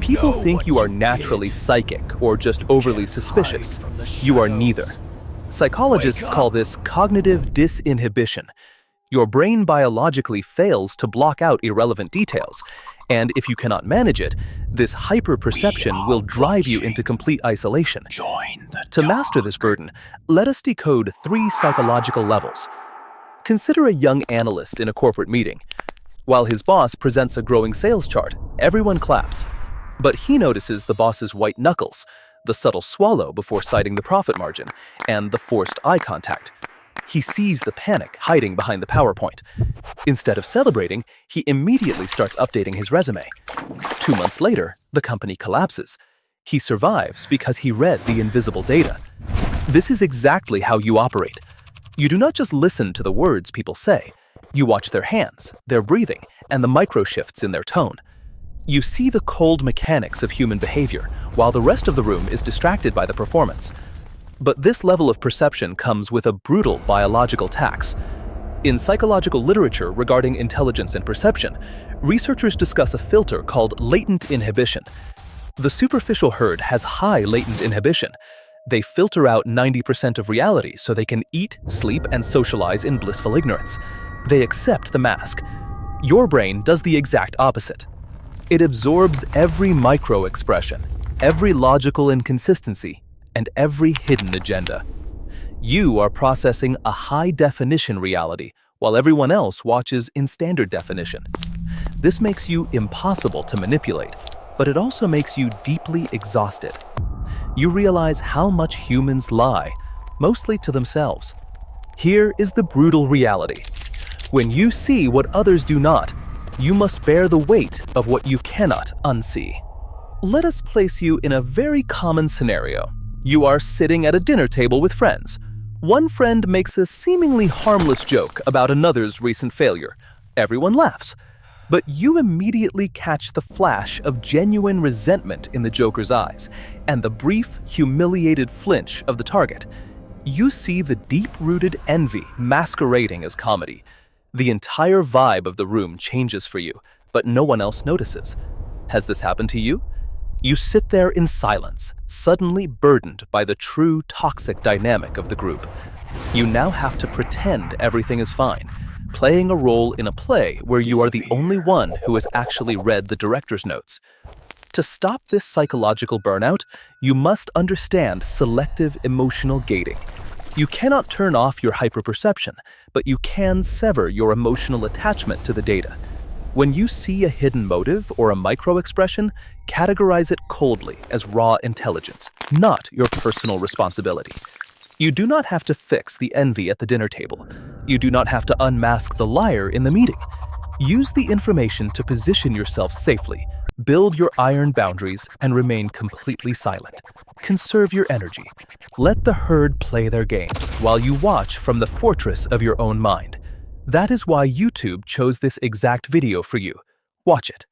People think you are naturally psychic or just overly suspicious. You are neither. Psychologists call this cognitive disinhibition. Your brain biologically fails to block out irrelevant details, and if you cannot manage it, this hyperperception will drive you into complete isolation. To master this burden, let us decode 3 psychological levels. Consider a young analyst in a corporate meeting. While his boss presents a growing sales chart, everyone claps. But he notices the boss's white knuckles, the subtle swallow before citing the profit margin, and the forced eye contact. He sees the panic hiding behind the PowerPoint. Instead of celebrating, he immediately starts updating his resume. 2 months later, the company collapses. He survives because he read the invisible data. This is exactly how you operate. You do not just listen to the words people say. You watch their hands, their breathing, and the micro-shifts in their tone. You see the cold mechanics of human behavior, while the rest of the room is distracted by the performance. But this level of perception comes with a brutal biological tax. In psychological literature regarding intelligence and perception, researchers discuss a filter called latent inhibition. The superficial herd has high latent inhibition. They filter out 90% of reality so they can eat, sleep, and socialize in blissful ignorance. They accept the mask. Your brain does the exact opposite. It absorbs every micro-expression, every logical inconsistency, and every hidden agenda. You are processing a high-definition reality, while everyone else watches in standard definition. This makes you impossible to manipulate, but it also makes you deeply exhausted. You realize how much humans lie, mostly to themselves. Here is the brutal reality. When you see what others do not, you must bear the weight of what you cannot unsee. Let us place you in a very common scenario. You are sitting at a dinner table with friends. One friend makes a seemingly harmless joke about another's recent failure. Everyone laughs. But you immediately catch the flash of genuine resentment in the joker's eyes and the brief, humiliated flinch of the target. You see the deep-rooted envy masquerading as comedy. The entire vibe of the room changes for you, but no one else notices. Has this happened to you? You sit there in silence, suddenly burdened by the true toxic dynamic of the group. You now have to pretend everything is fine, playing a role in a play where you are the only one who has actually read the director's notes. To stop this psychological burnout, you must understand selective emotional gating. You cannot turn off your hyperperception, but you can sever your emotional attachment to the data. When you see a hidden motive or a micro-expression, categorize it coldly as raw intelligence, not your personal responsibility. You do not have to fix the envy at the dinner table. You do not have to unmask the liar in the meeting. Use the information to position yourself safely, build your iron boundaries, and remain completely silent. Conserve your energy. Let the herd play their games while you watch from the fortress of your own mind. That is why YouTube chose this exact video for you. Watch it.